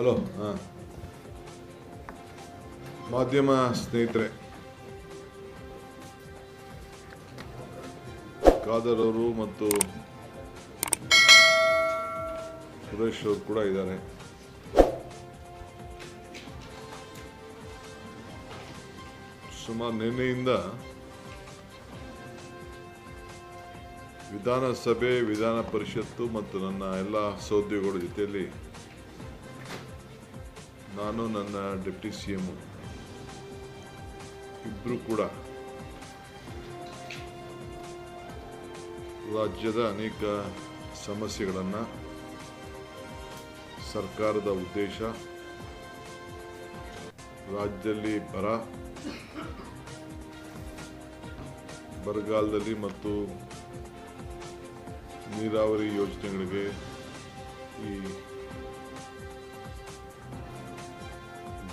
Hello. ಮಾಧ್ಯಮ ಸ್ನೇಹಿತರೆ, ಖಾದರ್ ಅವರು ಮತ್ತು ಸುರೇಶ್ ಅವರು ಕೂಡ ಇದ್ದಾರೆ. ಸುಮಾರು ನಿನ್ನೆಯಿಂದ ವಿಧಾನಸಭೆ, ವಿಧಾನ ಪರಿಷತ್ತು ಮತ್ತು ನನ್ನ ಎಲ್ಲ ಸಹೋದ್ಯೋಗಿಗಳ ಜೊತೆಯಲ್ಲಿ ನಾನು, ನನ್ನ ಡೆಪ್ಟಿ CM ಇಬ್ಬರು ಕೂಡ ರಾಜ್ಯದ ಅನೇಕ ಸಮಸ್ಯೆಗಳನ್ನು, ಸರ್ಕಾರದ ಉದ್ದೇಶ, ರಾಜ್ಯದಲ್ಲಿ ಬರಗಾಲದಲ್ಲಿ ಮತ್ತು ನೀರಾವರಿ ಯೋಜನೆಗಳಿಗೆ ಈ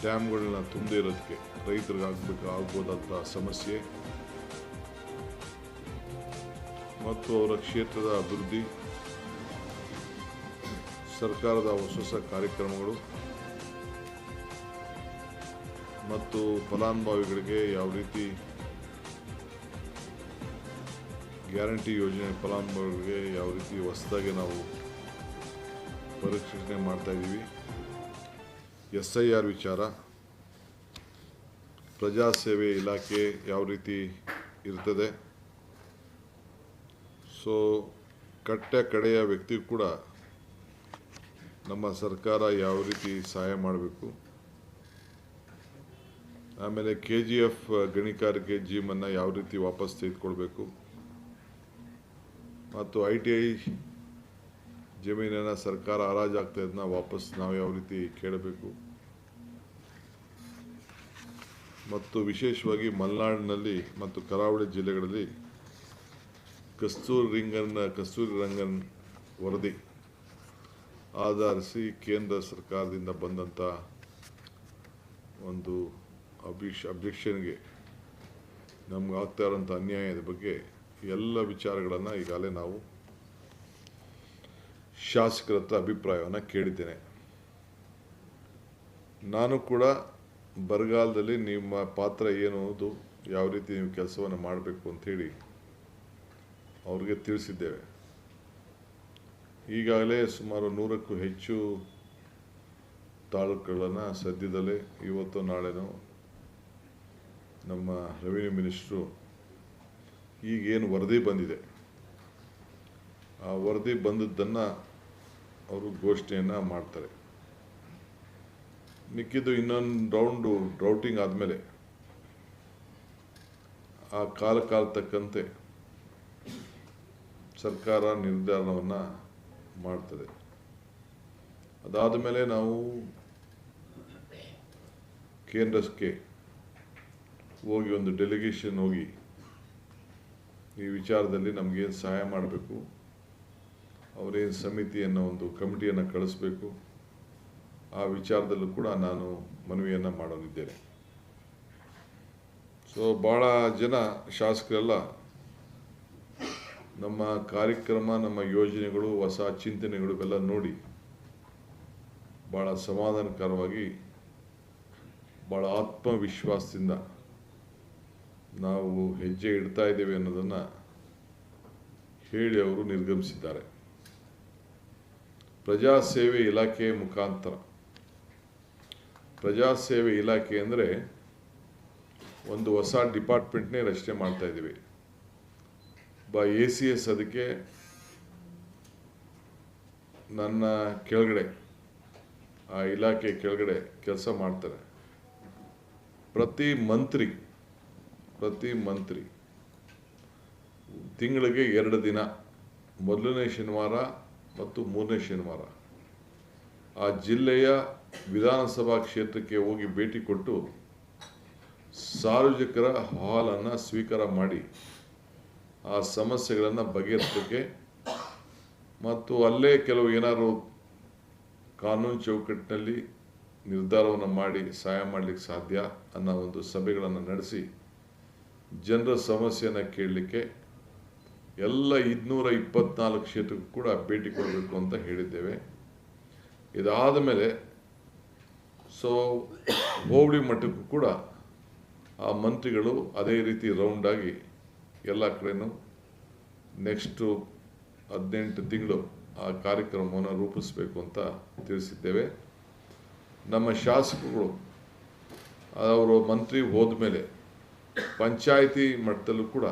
ಡ್ಯಾಮ್ಗಳನ್ನ ತುಂಬದೇ ಇರೋದಕ್ಕೆ ರೈತರಿಗೆ ಆಗ್ಬೋದಂಥ ಸಮಸ್ಯೆ ಮತ್ತು ಅವರ ಕ್ಷೇತ್ರದ ಅಭಿವೃದ್ಧಿ, ಸರ್ಕಾರದ ಹೊಸ ಕಾರ್ಯಕ್ರಮಗಳು ಮತ್ತು ಫಲಾನುಭವಿಗಳಿಗೆ ಯಾವ ರೀತಿ ಗ್ಯಾರಂಟಿ ಯೋಜನೆ ಫಲಾನುಭವಿಗಳಿಗೆ ಯಾವ ರೀತಿ ಹೊಸದಾಗಿ ನಾವು ಪರಿಷ್ಕರಣೆ ಮಾಡ್ತಾ ಇದ್ದೀವಿ, SIR ವಿಚಾರ, ಪ್ರಜಾಸೇವೆ ಇಲಾಖೆ ಯಾವ ರೀತಿ ಇರ್ತದೆ, ಸೊ ಕಡೆಯ ವ್ಯಕ್ತಿ ಕೂಡ ನಮ್ಮ ಸರ್ಕಾರ ಯಾವ ರೀತಿ ಸಹಾಯ ಮಾಡಬೇಕು, ಆಮೇಲೆ KGF ಗಣಿಗಾರಿಕೆ ಜೀಮನ್ನು ಯಾವ ರೀತಿ ವಾಪಸ್ ತೆಗೆದುಕೊಳ್ಬೇಕು ಮತ್ತು ITI ಜಮೀನನ್ನು ಸರ್ಕಾರ ಹರಾಜಾಗ್ತಾ ಇದನ್ನ ವಾಪಸ್ ನಾವು ಯಾವ ರೀತಿ ಕೇಳಬೇಕು ಮತ್ತು ವಿಶೇಷವಾಗಿ ಮಲೆನಾಡಿನಲ್ಲಿ ಮತ್ತು ಕರಾವಳಿ ಜಿಲ್ಲೆಗಳಲ್ಲಿ ಕಸ್ತೂರಿ ರಂಗನ್ ವರದಿ ಆಧರಿಸಿ ಕೇಂದ್ರ ಸರ್ಕಾರದಿಂದ ಬಂದಂಥ ಒಂದು ಅಬ್ಜೆಕ್ಷನ್ಗೆ ನಮ್ಗೆ ಆಗ್ತಾ ಇರೋಂಥ ಅನ್ಯಾಯದ ಬಗ್ಗೆ ಎಲ್ಲ ವಿಚಾರಗಳನ್ನು ಈಗಾಗಲೇ ನಾವು ಶಾಸಕರ ಹತ್ರ ಅಭಿಪ್ರಾಯವನ್ನು ಕೇಳಿದ್ದೇನೆ. ನಾನು ಕೂಡ ಬರಗಾಲದಲ್ಲಿ ನಿಮ್ಮ ಪಾತ್ರ ಏನು, ಯಾವ ರೀತಿ ನೀವು ಕೆಲಸವನ್ನು ಮಾಡಬೇಕು ಅಂಥೇಳಿ ಅವ್ರಿಗೆ ತಿಳಿಸಿದ್ದೇವೆ. ಈಗಾಗಲೇ ಸುಮಾರು 100ಕ್ಕೂ ಹೆಚ್ಚು ತಾಲೂಕುಗಳನ್ನು ಸದ್ಯದಲ್ಲೇ ಇವತ್ತು ನಾಳೆನೋ ನಮ್ಮ ರೆವಿನ್ಯೂ ಮಿನಿಸ್ಟ್ರು ಈಗೇನು ವರದಿ ಬಂದಿದೆ ಆ ವರದಿ ಬಂದದ್ದನ್ನು ಅವರು ಘೋಷಣೆಯನ್ನು ಮಾಡ್ತಾರೆ. ಮಿಕ್ಕಿದ್ದು ಇನ್ನೊಂದು ರೌಂಡು ಡ್ರೌಟಿಂಗ್ ಆದಮೇಲೆ ಆ ಕಾಲ ತಕ್ಕಂತೆ ಸರ್ಕಾರ ನಿರ್ಧಾರವನ್ನು ಮಾಡ್ತದೆ. ಅದಾದ ಮೇಲೆ ನಾವು ಕೇಂದ್ರಕ್ಕೆ ಹೋಗಿ ಒಂದು ಡೆಲಿಗೇಷನ್ ಹೋಗಿ ಈ ವಿಚಾರದಲ್ಲಿ ನಮಗೇನು ಸಹಾಯ ಮಾಡಬೇಕು, ಅವರೇನು ಸಮಿತಿಯನ್ನು ಒಂದು ಕಮಿಟಿಯನ್ನು ಕಳಿಸ್ಬೇಕು, ಆ ವಿಚಾರದಲ್ಲೂ ಕೂಡ ನಾನು ಮನವಿಯನ್ನು ಮಾಡಲಿದ್ದೇನೆ. ಸೊ ಭಾಳ ಜನ ಶಾಸಕರೆಲ್ಲ ನಮ್ಮ ಕಾರ್ಯಕ್ರಮ, ನಮ್ಮ ಯೋಜನೆಗಳು, ಹೊಸ ಚಿಂತನೆಗಳು ಇವೆಲ್ಲ ನೋಡಿ ಭಾಳ ಸಮಾಧಾನಕರವಾಗಿ, ಭಾಳ ಆತ್ಮವಿಶ್ವಾಸದಿಂದ ನಾವು ಹೆಜ್ಜೆ ಇಡ್ತಾ ಇದ್ದೇವೆ ಅನ್ನೋದನ್ನು ಹೇಳಿ ಅವರು ನಿರ್ಗಮಿಸಿದ್ದಾರೆ. ಪ್ರಜಾಸೇವೆ ಇಲಾಖೆ ಮುಖಾಂತರ, ಪ್ರಜಾಸೇವೆ ಇಲಾಖೆ ಅಂದರೆ ಒಂದು ಹೊಸ ಡಿಪಾರ್ಟ್ಮೆಂಟ್ನೇ ರಚನೆ ಮಾಡ್ತಾ ಇದ್ದೀವಿ. ACS ಅದಕ್ಕೆ ನನ್ನ ಕೆಳಗಡೆ, ಆ ಇಲಾಖೆ ಕೆಳಗಡೆ ಕೆಲಸ ಮಾಡ್ತಾರೆ. ಪ್ರತಿ ಮಂತ್ರಿ ತಿಂಗಳಿಗೆ 2 ದಿನ, ಮೊದಲನೇ ಶನಿವಾರ ಮತ್ತು 3ನೇ ಶನಿವಾರ ಆ ಜಿಲ್ಲೆಯ ವಿಧಾನಸಭಾ ಕ್ಷೇತ್ರಕ್ಕೆ ಹೋಗಿ ಭೇಟಿ ಕೊಟ್ಟು ಸಾರ್ವಜನಿಕರ ಅಹವಾಲನ್ನು ಸ್ವೀಕಾರ ಮಾಡಿ ಆ ಸಮಸ್ಯೆಗಳನ್ನು ಬಗೆಹರಿಸಲಿಕ್ಕೆ ಮತ್ತು ಅಲ್ಲೇ ಕೆಲವು ಏನಾದರೂ ಕಾನೂನು ಚೌಕಟ್ಟಿನಲ್ಲಿ ನಿರ್ಧಾರವನ್ನು ಮಾಡಿ ಸಹಾಯ ಮಾಡಲಿಕ್ಕೆ ಸಾಧ್ಯ ಅನ್ನೋ ಒಂದು ಸಭೆಗಳನ್ನು ನಡೆಸಿ ಜನರ ಸಮಸ್ಯೆಯನ್ನು ಕೇಳಲಿಕ್ಕೆ ಎಲ್ಲ 224 ಕ್ಷೇತ್ರಕ್ಕೂ ಕೂಡ ಭೇಟಿ ಕೊಡಬೇಕು ಅಂತ ಹೇಳಿದ್ದೇವೆ. ಇದಾದ ಮೇಲೆ ಸೊ ಹೋಬಳಿ ಮಟ್ಟಕ್ಕೂ ಕೂಡ ಆ ಮಂತ್ರಿಗಳು ಅದೇ ರೀತಿ ರೌಂಡಾಗಿ ಎಲ್ಲ ಕಡೆನೂ ನೆಕ್ಸ್ಟು 18 ತಿಂಗಳು ಆ ಕಾರ್ಯಕ್ರಮವನ್ನು ರೂಪಿಸಬೇಕು ಅಂತ ತಿಳಿಸಿದ್ದೇವೆ. ನಮ್ಮ ಶಾಸಕರು ಅವರು ಮಂತ್ರಿ ಹೋದ ಮೇಲೆ ಪಂಚಾಯಿತಿ ಮಟ್ಟದಲ್ಲೂ ಕೂಡ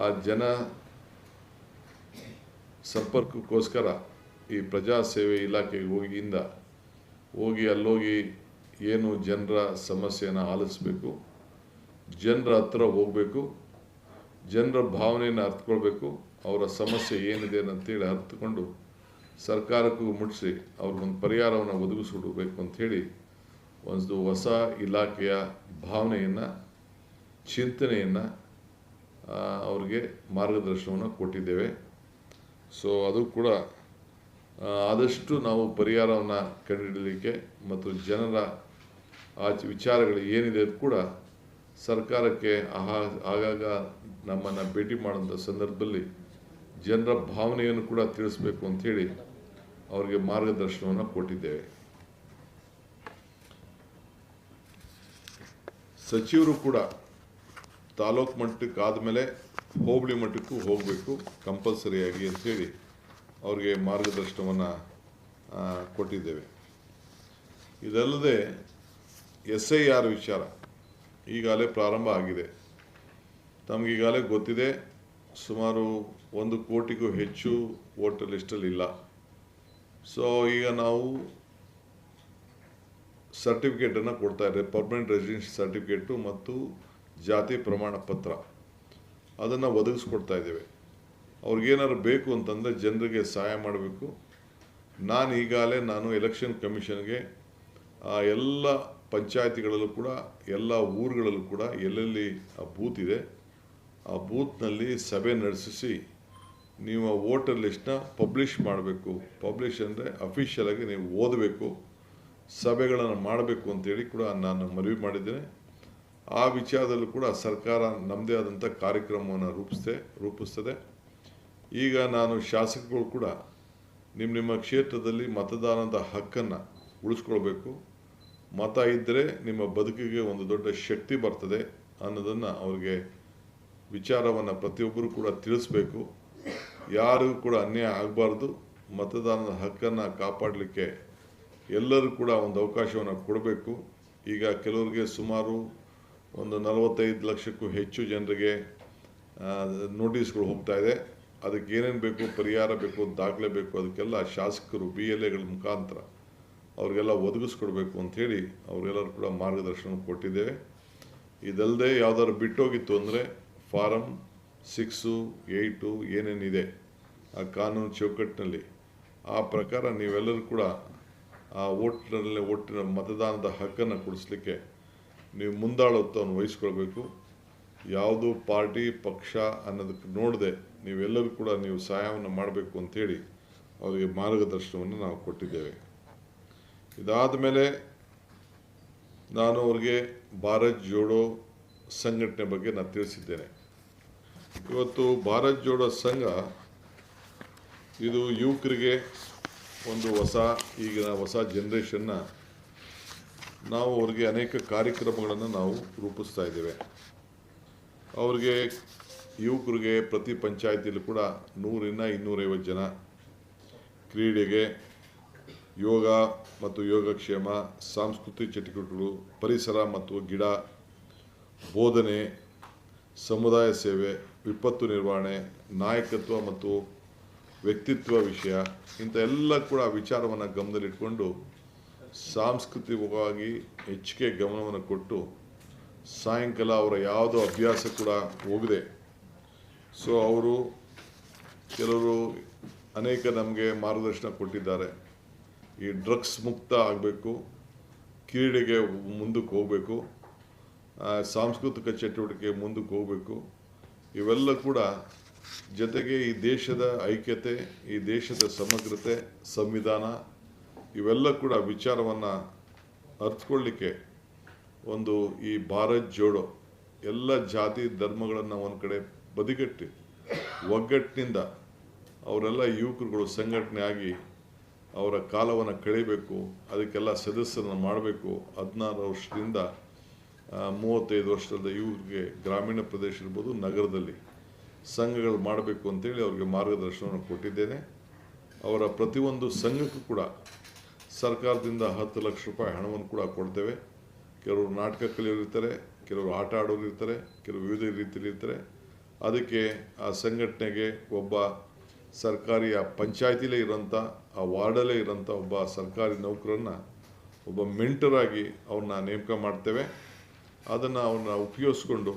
ಆ ಜನ ಸಂಪರ್ಕಕ್ಕೋಸ್ಕರ ಈ ಪ್ರಜಾಸೇವೆ ಇಲಾಖೆಗೆ ಹೋಗಿ ಅಲ್ಲೋಗಿ ಏನು ಜನರ ಸಮಸ್ಯೆಯನ್ನು ಆಲಿಸಬೇಕು, ಜನರ ಹತ್ರ ಹೋಗಬೇಕು, ಜನರ ಭಾವನೆಯನ್ನು ಅರ್ಥಕೊಳ್ಬೇಕು, ಅವರ ಸಮಸ್ಯೆ ಏನಿದೆ ಅಂತೇಳಿ ಅರ್ಥಕೊಂಡು ಸರ್ಕಾರಕ್ಕೂ ಮುಟ್ಟಿಸಿ ಅವ್ರಿಗೊಂದು ಪರಿಹಾರವನ್ನು ಒದಗಿಸಿಕೊಡಬೇಕು ಅಂಥೇಳಿ ಒಂದು ಹೊಸ ಇಲಾಖೆಯ ಭಾವನೆಯನ್ನು, ಚಿಂತನೆಯನ್ನು ಅವ್ರಿಗೆ ಮಾರ್ಗದರ್ಶನವನ್ನು ಕೊಟ್ಟಿದ್ದೇವೆ. ಸೊ ಅದು ಕೂಡ ಆದಷ್ಟು ನಾವು ಪರಿಹಾರವನ್ನು ಕಂಡುಹಿಡಲಿಕ್ಕೆ ಮತ್ತು ಜನರ ಆ ವಿಚಾರಗಳು ಏನಿದೆ ಅದು ಕೂಡ ಸರ್ಕಾರಕ್ಕೆ ಆಗಾಗ ನಮ್ಮನ್ನು ಭೇಟಿ ಮಾಡುವಂಥ ಸಂದರ್ಭದಲ್ಲಿ ಜನರ ಭಾವನೆಯನ್ನು ಕೂಡ ತಿಳಿಸಬೇಕು ಅಂಥೇಳಿ ಅವರಿಗೆ ಮಾರ್ಗದರ್ಶನವನ್ನು ಕೊಟ್ಟಿದ್ದೇವೆ. ಸಚಿವರು ಕೂಡ ತಾಲೂಕು ಮಟ್ಟಕ್ಕೆ ಆದಮೇಲೆ ಹೋಬಳಿ ಮಟ್ಟಕ್ಕೂ ಹೋಗಬೇಕು ಕಂಪಲ್ಸರಿಯಾಗಿ ಅಂಥೇಳಿ ಅವ್ರಿಗೆ ಮಾರ್ಗದರ್ಶನವನ್ನು ಕೊಟ್ಟಿದ್ದೇವೆ. ಇದಲ್ಲದೆ SIR ವಿಚಾರ ಈಗಾಗಲೇ ಪ್ರಾರಂಭ ಆಗಿದೆ. ತಮಗೀಗಾಗಲೇ ಗೊತ್ತಿದೆ, ಸುಮಾರು 1 ಕೋಟಿಗೂ ಹೆಚ್ಚು ವೋಟರ್ ಲಿಸ್ಟಲ್ಲಿ ಇಲ್ಲ. ಸೊ ಈಗ ನಾವು ಸರ್ಟಿಫಿಕೇಟನ್ನು ಕೊಡ್ತಾ ಇದ್ದೇವೆ, ಪರ್ಮನೆಂಟ್ ರೆಸಿಡೆನ್ಸ್ ಸರ್ಟಿಫಿಕೇಟು ಮತ್ತು ಜಾತಿ ಪ್ರಮಾಣ ಪತ್ರ ಅದನ್ನು ಒದಗಿಸ್ಕೊಡ್ತಾ ಇದ್ದೇವೆ. ಅವ್ರಿಗೇನಾದ್ರು ಬೇಕು ಅಂತಂದರೆ ಜನರಿಗೆ ಸಹಾಯ ಮಾಡಬೇಕು. ನಾನು ಎಲೆಕ್ಷನ್ ಕಮಿಷನ್ಗೆ ಎಲ್ಲ ಪಂಚಾಯತಿಗಳಲ್ಲೂ ಕೂಡ ಎಲ್ಲ ಊರುಗಳಲ್ಲೂ ಕೂಡ ಎಲ್ಲೆಲ್ಲಿ ಆ ಬೂತ್ ಇದೆ ಆ ಬೂತ್ನಲ್ಲಿ ಸಭೆ ನಡೆಸಿ ನೀವು ವೋಟರ್ ಲಿಸ್ಟ್ನ ಪಬ್ಲಿಷ್ ಮಾಡಬೇಕು. ಪಬ್ಲಿಷ್ ಅಂದರೆ ಅಫಿಷಿಯಲಾಗಿ ನೀವು ಓದಬೇಕು, ಸಭೆಗಳನ್ನು ಮಾಡಬೇಕು ಅಂತೇಳಿ ಕೂಡ ನಾನು ಮನವಿ ಮಾಡಿದ್ದೇನೆ. ಆ ವಿಚಾರದಲ್ಲೂ ಕೂಡ ಸರ್ಕಾರ ನಮ್ಮದೇ ಆದಂಥ ಕಾರ್ಯಕ್ರಮವನ್ನು ರೂಪಿಸ್ತದೆ. ಈಗ ನಾನು ಶಾಸಕರು ಕೂಡ ನಿಮ್ಮ ಕ್ಷೇತ್ರದಲ್ಲಿ ಮತದಾನದ ಹಕ್ಕನ್ನು ಉಳಿಸ್ಕೊಳ್ಬೇಕು, ಮತ ಇದ್ದರೆ ನಿಮ್ಮ ಬದುಕಿಗೆ ಒಂದು ದೊಡ್ಡ ಶಕ್ತಿ ಬರ್ತದೆ ಅನ್ನೋದನ್ನು ಅವ್ರಿಗೆ ವಿಚಾರವನ್ನು ಪ್ರತಿಯೊಬ್ಬರು ಕೂಡ ತಿಳಿಸ್ಬೇಕು. ಯಾರಿಗೂ ಕೂಡ ಅನ್ಯಾಯ ಆಗಬಾರ್ದು. ಮತದಾನದ ಹಕ್ಕನ್ನು ಕಾಪಾಡಲಿಕ್ಕೆ ಎಲ್ಲರೂ ಕೂಡ ಒಂದು ಅವಕಾಶವನ್ನು ಕೊಡಬೇಕು. ಈಗ ಕೆಲವರಿಗೆ ಸುಮಾರು ಒಂದು 45 ಲಕ್ಷಕ್ಕೂ ಹೆಚ್ಚು ಜನರಿಗೆ ನೋಟಿಸ್ಗಳು ಹೋಗ್ತಾ ಇದೆ. ಅದಕ್ಕೆ ಏನೇನು ಬೇಕು, ಪರಿಹಾರ ಬೇಕು, ದಾಖಲೆ ಬೇಕು, ಅದಕ್ಕೆಲ್ಲ ಶಾಸಕರು BLAಗಳ ಮುಖಾಂತರ ಅವ್ರಿಗೆಲ್ಲ ಒದಗಿಸ್ಕೊಡ್ಬೇಕು ಅಂಥೇಳಿ ಅವರೆಲ್ಲರೂ ಕೂಡ ಮಾರ್ಗದರ್ಶನ ಕೊಟ್ಟಿದ್ದೇವೆ. ಇದಲ್ಲದೆ ಯಾವುದಾದ್ರು ಬಿಟ್ಟೋಗಿತ್ತು ಅಂದರೆ ಫಾರಮ್ 6, 8 ಏನೇನಿದೆ ಆ ಕಾನೂನು ಚೌಕಟ್ಟಿನಲ್ಲಿ ಆ ಪ್ರಕಾರ ನೀವೆಲ್ಲರೂ ಕೂಡ ಆ ಒಟ್ಟಿನ ಮತದಾನದ ಹಕ್ಕನ್ನು ಕೊಡಿಸ್ಲಿಕ್ಕೆ ನೀವು ಮುಂದಾಳತ್ವವನ್ನು ವಹಿಸ್ಕೊಳ್ಬೇಕು. ಯಾವುದು ಪಾರ್ಟಿ ಪಕ್ಷ ಅನ್ನೋದಕ್ಕೆ ನೋಡದೆ ನೀವೆಲ್ಲರೂ ಕೂಡ ನೀವು ಸಹಾಯವನ್ನು ಮಾಡಬೇಕು ಅಂಥೇಳಿ ಅವರಿಗೆ ಮಾರ್ಗದರ್ಶನವನ್ನು ನಾವು ಕೊಟ್ಟಿದ್ದೇವೆ. ಇದಾದ ಮೇಲೆ ನಾನು ಅವ್ರಿಗೆ ಭಾರತ್ ಜೋಡೋ ಸಂಘಟನೆ ಬಗ್ಗೆ ನಾನು ತಿಳಿಸಿದ್ದೇನೆ. ಇವತ್ತು ಭಾರತ್ ಜೋಡೋ ಸಂಘ ಇದು ಯುವಕರಿಗೆ ಒಂದು ಹೊಸ ಜನ್ರೇಷನ್ನ ನಾವು ಅವ್ರಿಗೆ ಅನೇಕ ಕಾರ್ಯಕ್ರಮಗಳನ್ನು ನಾವು ರೂಪಿಸ್ತಾ ಇದ್ದೇವೆ. ಅವ್ರಿಗೆ ಯುವಕರಿಗೆ ಪ್ರತಿ ಪಂಚಾಯತಿಯಲ್ಲೂ ಕೂಡ 100ರಿಂದ 250 ಜನ ಕ್ರೀಡೆಗೆ, ಯೋಗ ಮತ್ತು ಯೋಗಕ್ಷೇಮ, ಸಾಂಸ್ಕೃತಿಕ ಚಟುವಟಿಕೆಗಳು, ಪರಿಸರ ಮತ್ತು ಗಿಡ, ಬೋಧನೆ, ಸಮುದಾಯ ಸೇವೆ, ವಿಪತ್ತು ನಿರ್ವಹಣೆ, ನಾಯಕತ್ವ ಮತ್ತು ವ್ಯಕ್ತಿತ್ವ ವಿಷಯ ಇಂಥ ಎಲ್ಲ ಕೂಡ ವಿಚಾರವನ್ನು ಗಮನದಲ್ಲಿಟ್ಕೊಂಡು ಸಾಂಸ್ಕೃತಿಕವಾಗಿ ಹೆಚ್ಚಿಗೆ ಗಮನವನ್ನು ಕೊಟ್ಟು ಸಾಯಂಕಾಲ ಅವರ ಯಾವುದೋ ಅಭ್ಯಾಸ ಕೂಡ ಹೋಗದೆ, ಸೊ ಅವರು ಕೆಲವರು ಅನೇಕ ನಮಗೆ ಮಾರ್ಗದರ್ಶನ ಕೊಟ್ಟಿದ್ದಾರೆ. ಈ ಡ್ರಗ್ಸ್ ಮುಕ್ತ ಆಗಬೇಕು, ಕ್ರೀಡೆಗೆ ಮುಂದಕ್ಕೆ ಹೋಗಬೇಕು, ಸಾಂಸ್ಕೃತಿಕ ಚಟುವಟಿಕೆ ಮುಂದಕ್ಕೆ ಹೋಗಬೇಕು. ಇವೆಲ್ಲ ಕೂಡ ಜೊತೆಗೆ ಈ ದೇಶದ ಐಕ್ಯತೆ, ಈ ದೇಶದ ಸಮಗ್ರತೆ, ಸಂವಿಧಾನ ಇವೆಲ್ಲ ಕೂಡ ವಿಚಾರವನ್ನು ಅರ್ಥಕೊಳ್ಳಿಕ್ಕೆ ಒಂದು ಈ ಭಾರತ್ ಜೋಡೋ ಎಲ್ಲ ಜಾತಿ ಧರ್ಮಗಳನ್ನು ಒಂದು ಕಡೆ ಬದಿಗಟ್ಟಿ ಒಗ್ಗಟ್ಟಿನಿಂದ ಅವರೆಲ್ಲ ಯುವಕರುಗಳು ಸಂಘಟನೆ ಆಗಿ ಅವರ ಕಾಲವನ್ನು ಕಳೀಬೇಕು, ಅದಕ್ಕೆಲ್ಲ ಸದಸ್ಯರನ್ನು ಮಾಡಬೇಕು. 16 ವರ್ಷದಿಂದ 35 ವರ್ಷದ ಇವ್ರಿಗೆ ಗ್ರಾಮೀಣ ಪ್ರದೇಶ ಇರ್ಬೋದು, ನಗರದಲ್ಲಿ ಸಂಘಗಳು ಮಾಡಬೇಕು ಅಂತೇಳಿ ಅವ್ರಿಗೆ ಮಾರ್ಗದರ್ಶನವನ್ನು ಕೊಟ್ಟಿದ್ದೇನೆ. ಅವರ ಪ್ರತಿಯೊಂದು ಸಂಘಕ್ಕೂ ಕೂಡ ಸರ್ಕಾರದಿಂದ 10 ಲಕ್ಷ ರೂಪಾಯಿ ಹಣವನ್ನು ಕೂಡ ಕೊಡ್ತೇವೆ. ಕೆಲವರು ನಾಟಕ ಕಲಿಯೋರು ಇರ್ತಾರೆ, ಕೆಲವರು ಆಟ ಆಡೋರು ಇರ್ತಾರೆ, ಕೆಲವು ವಿವಿಧ ರೀತಿಯಲ್ಲಿ ಇರ್ತಾರೆ. ಅದಕ್ಕೆ ಆ ಸಂಘಟನೆಗೆ ಒಬ್ಬ ಸರ್ಕಾರಿ ಆ ಪಂಚಾಯತಿಲೇ ಇರೋಂಥ, ಆ ವಾರ್ಡಲ್ಲೇ ಇರೋಂಥ ಒಬ್ಬ ಸರ್ಕಾರಿ ನೌಕರನ್ನು ಒಬ್ಬ ಮೆಂಟರಾಗಿ ಅವ್ರನ್ನ ನೇಮಕ ಮಾಡ್ತೇವೆ. ಅದನ್ನು ಅವನ್ನ ಉಪಯೋಗಿಸ್ಕೊಂಡು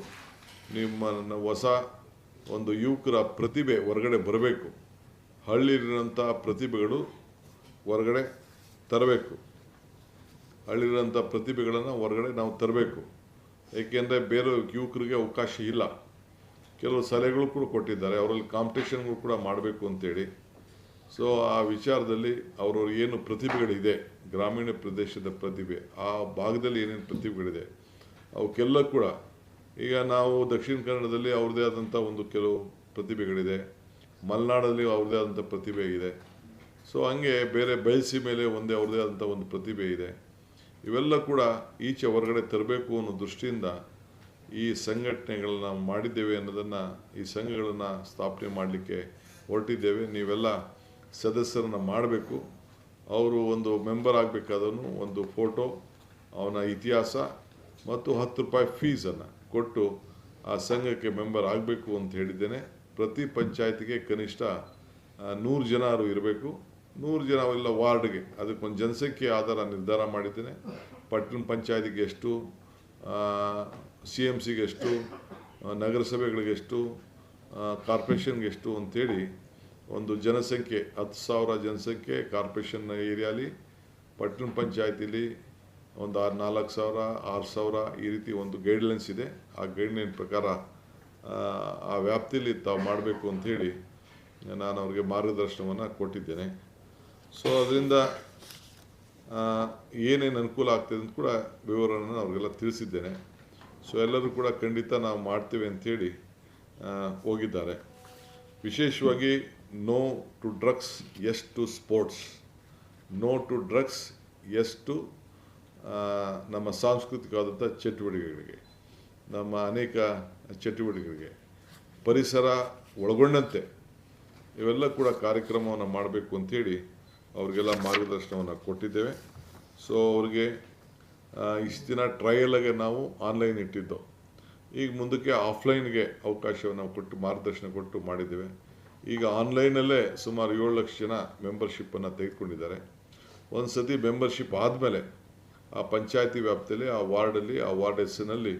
ನಿಮ್ಮ ಹೊಸ ಒಂದು ಯುವಕರ ಪ್ರತಿಭೆ ಹೊರಗಡೆ ಬರಬೇಕು. ಹಳ್ಳಿಲಿರೋಂಥ ಪ್ರತಿಭೆಗಳು ಹೊರಗಡೆ ತರಬೇಕು. ಹಳ್ಳಿರೋಂಥ ಪ್ರತಿಭೆಗಳನ್ನು ಹೊರಗಡೆ ನಾವು ತರಬೇಕು. ಏಕೆಂದರೆ ಬೇರೆ ಯುವಕರಿಗೆ ಅವಕಾಶ ಇಲ್ಲ. ಕೆಲವು ಸಲಹೆಗಳು ಕೂಡ ಕೊಟ್ಟಿದ್ದಾರೆ, ಅವರಲ್ಲಿ ಕಾಂಪಿಟೇಷನ್ಗಳು ಕೂಡ ಮಾಡಬೇಕು ಅಂತೇಳಿ. ಸೊ ಆ ವಿಚಾರದಲ್ಲಿ ಅವರವ್ರ ಏನು ಪ್ರತಿಭೆಗಳಿದೆ, ಗ್ರಾಮೀಣ ಪ್ರದೇಶದ ಪ್ರತಿಭೆ, ಆ ಭಾಗದಲ್ಲಿ ಏನೇನು ಪ್ರತಿಭೆಗಳಿದೆ ಅವಕ್ಕೆಲ್ಲ ಕೂಡ, ಈಗ ನಾವು ದಕ್ಷಿಣ ಕನ್ನಡದಲ್ಲಿ ಅವ್ರದ್ದೇ ಆದಂಥ ಒಂದು ಕೆಲವು ಪ್ರತಿಭೆಗಳಿದೆ, ಮಲೆನಾಡಲ್ಲಿ ಅವ್ರದ್ದೇ ಆದಂಥ ಪ್ರತಿಭೆ ಇದೆ. ಸೊ ಹಂಗೆ ಬೇರೆ ಬಯಸಿ ಮೇಲೆ ಅವ್ರದ್ದೇ ಆದಂಥ ಒಂದು ಪ್ರತಿಭೆ ಇದೆ. ಇವೆಲ್ಲ ಕೂಡ ಈಚೆ ಹೊರಗಡೆ ತರಬೇಕು ಅನ್ನೋ ದೃಷ್ಟಿಯಿಂದ ಈ ಸಂಘಟನೆಗಳನ್ನ ಮಾಡಿದ್ದೇವೆ ಅನ್ನೋದನ್ನು, ಈ ಸಂಘಗಳನ್ನು ಸ್ಥಾಪನೆ ಮಾಡಲಿಕ್ಕೆ ಹೊರಟಿದ್ದೇವೆ. ನೀವೆಲ್ಲ ಸದಸ್ಯರನ್ನು ಮಾಡಬೇಕು. ಅವರು ಒಂದು ಮೆಂಬರ್ ಆಗಬೇಕಾದವನು ಒಂದು ಫೋಟೋ, ಅವನ ಇತಿಹಾಸ ಮತ್ತು 10 ರೂಪಾಯಿ ಫೀಸನ್ನು ಕೊಟ್ಟು ಆ ಸಂಘಕ್ಕೆ ಮೆಂಬರ್ ಆಗಬೇಕು ಅಂತ ಹೇಳಿದ್ದೇನೆ. ಪ್ರತಿ ಪಂಚಾಯತಿಗೆ ಕನಿಷ್ಠ 100 ಜನರು ಇರಬೇಕು. 100 ಜನ ಎಲ್ಲ ವಾರ್ಡ್ಗೆ, ಅದಕ್ಕೊಂದು ಜನಸಂಖ್ಯೆ ಆಧಾರ ನಿರ್ಧಾರ ಮಾಡಿದ್ದೇನೆ. ಪಟ್ಟಣ ಪಂಚಾಯತಿಗೆ ಎಷ್ಟು, CMCಗೆ ಎಷ್ಟು, ನಗರಸಭೆಗಳಿಗೆ ಎಷ್ಟು, ಕಾರ್ಪೊರೇಷನ್ಗೆ ಎಷ್ಟು ಅಂಥೇಳಿ ಒಂದು ಜನಸಂಖ್ಯೆ 10,000 ಜನಸಂಖ್ಯೆ ಕಾರ್ಪೊರೇಷನ್ ಏರಿಯಾಲಿ, ಪಟ್ಟಣ ಪಂಚಾಯತಿಲಿ ಒಂದು 4,000 6,000 ಈ ರೀತಿ ಒಂದು ಗೈಡ್ಲೈನ್ಸ್ ಇದೆ. ಆ ಗೈಡ್ಲೈನ್ ಪ್ರಕಾರ ಆ ವ್ಯಾಪ್ತಿಯಲ್ಲಿ ತಾವು ಮಾಡಬೇಕು ಅಂಥೇಳಿ ನಾನು ಅವ್ರಿಗೆ ಮಾರ್ಗದರ್ಶನವನ್ನು ಕೊಟ್ಟಿದ್ದೇನೆ. ಸೊ ಅದರಿಂದ ಏನೇನು ಅನುಕೂಲ ಆಗ್ತದೆ ಅಂತ ಕೂಡ ವಿವರವನ್ನು ಅವ್ರಿಗೆಲ್ಲ ತಿಳಿಸಿದ್ದೇನೆ. ಸೊ ಎಲ್ಲರೂ ಕೂಡ ಖಂಡಿತ ನಾವು ಮಾಡ್ತೇವೆ ಅಂಥೇಳಿ ಹೋಗಿದ್ದಾರೆ. ವಿಶೇಷವಾಗಿ no to drugs, yes to sports. No to drugs, yes to ನಮ್ಮ ಸಾಂಸ್ಕೃತಿಕವಾದಂಥ ಚಟುವಟಿಕೆಗಳಿಗೆ, ನಮ್ಮ ಅನೇಕ ಚಟುವಟಿಕೆಗಳಿಗೆ, ಪರಿಸರ ಒಳಗೊಂಡಂತೆ ಇವೆಲ್ಲ ಕೂಡ ಕಾರ್ಯಕ್ರಮವನ್ನು ಮಾಡಬೇಕು ಅಂಥೇಳಿ ಅವ್ರಿಗೆಲ್ಲ ಮಾರ್ಗದರ್ಶನವನ್ನು ಕೊಟ್ಟಿದ್ದೇವೆ. ಸೊ ಅವ್ರಿಗೆ ಇಷ್ಟು ದಿನ ಟ್ರಯಲಾಗೆ ನಾವು ಆನ್ಲೈನ್ ಇಟ್ಟಿದ್ದು, ಈಗ ಮುಂದಕ್ಕೆ ಆಫ್ಲೈನ್ಗೆ ಅವಕಾಶವನ್ನು ನಾವು ಕೊಟ್ಟು ಮಾರ್ಗದರ್ಶನ ಕೊಟ್ಟು ಮಾಡಿದ್ದೇವೆ. ಈಗ ಆನ್ಲೈನಲ್ಲೇ ಸುಮಾರು 7 ಲಕ್ಷ ಜನ ಮೆಂಬರ್ಶಿಪ್ಪನ್ನು ತೆಗೆದುಕೊಂಡಿದ್ದಾರೆ. ಒಂದು ಸತಿ ಮೆಂಬರ್ಶಿಪ್ ಆದಮೇಲೆ ಆ ಪಂಚಾಯತಿ ವ್ಯಾಪ್ತಿಯಲ್ಲಿ, ಆ ವಾರ್ಡಲ್ಲಿ, ಆ ವಾರ್ಡ್ ಹೆಸರಿನಲ್ಲಿ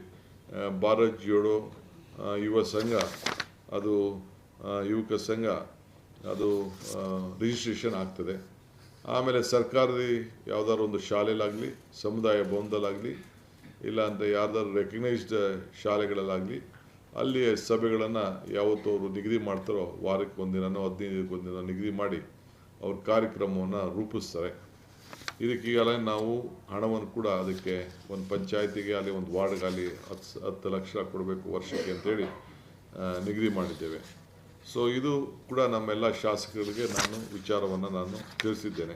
ಭಾರತ್ ಜೋಡೋ ಯುವ ಸಂಘ, ಅದು ಯುವಕ ಸಂಘ, ಅದು ರಿಜಿಸ್ಟ್ರೇಷನ್ ಆಗ್ತದೆ. ಆಮೇಲೆ ಸರ್ಕಾರದ ಯಾವುದಾದ್ರು ಒಂದು ಶಾಲೆಯಲ್ಲಾಗಲಿ, ಸಮುದಾಯ ಭವನದಲ್ಲಾಗಲಿ, ಇಲ್ಲ ಅಂತ ಯಾರ್ದಾದ್ರು ರೆಕಗ್ನೈಸ್ಡ್ ಶಾಲೆಗಳಲ್ಲಾಗಲಿ, ಅಲ್ಲಿ ಸಭೆಗಳನ್ನು ಯಾವತ್ತೂ ಅವರು ನಿಗದಿ ಮಾಡ್ತಾರೋ ವಾರಕ್ಕೆ ಒಂದಿನೋ 15 ಒಂದಿನ ನಿಗದಿ ಮಾಡಿ ಅವ್ರ ಕಾರ್ಯಕ್ರಮವನ್ನು ರೂಪಿಸ್ತಾರೆ. ಇದಕ್ಕೀಗಲೇ ನಾವು ಹಣವನ್ನು ಕೂಡ ಅದಕ್ಕೆ ಒಂದು ಪಂಚಾಯತಿಗೆ ಅಲ್ಲಿ ಒಂದು ವಾರ್ಡ್ಗಾಗಲಿ 10 ಲಕ್ಷ ಕೊಡಬೇಕು ವರ್ಷಕ್ಕೆ ಅಂತೇಳಿ ನಿಗದಿ ಮಾಡಿದ್ದೇವೆ. ಸೊ ಇದು ಕೂಡ ನಮ್ಮೆಲ್ಲ ಶಾಸಕರಿಗೆ ವಿಚಾರವನ್ನು ನಾನು ತಿಳಿಸಿದ್ದೇನೆ.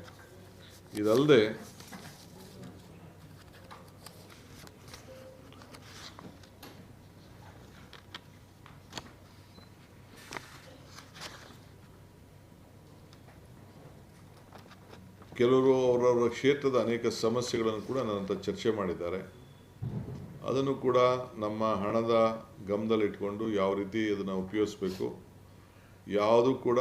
ಇದಲ್ಲದೆ ಕೆಲವರು ಅವರವರ ಕ್ಷೇತ್ರದ ಅನೇಕ ಸಮಸ್ಯೆಗಳನ್ನು ಕೂಡ ನನ್ನ ಹತ್ರ ಚರ್ಚೆ ಮಾಡಿದ್ದಾರೆ. ಅದನ್ನು ಕೂಡ ನಮ್ಮ ಹಣದ ಗಮನದಲ್ಲಿಟ್ಕೊಂಡು ಯಾವ ರೀತಿ ಅದನ್ನು ಉಪಯೋಗಿಸಬೇಕು, ಯಾವುದು ಕೂಡ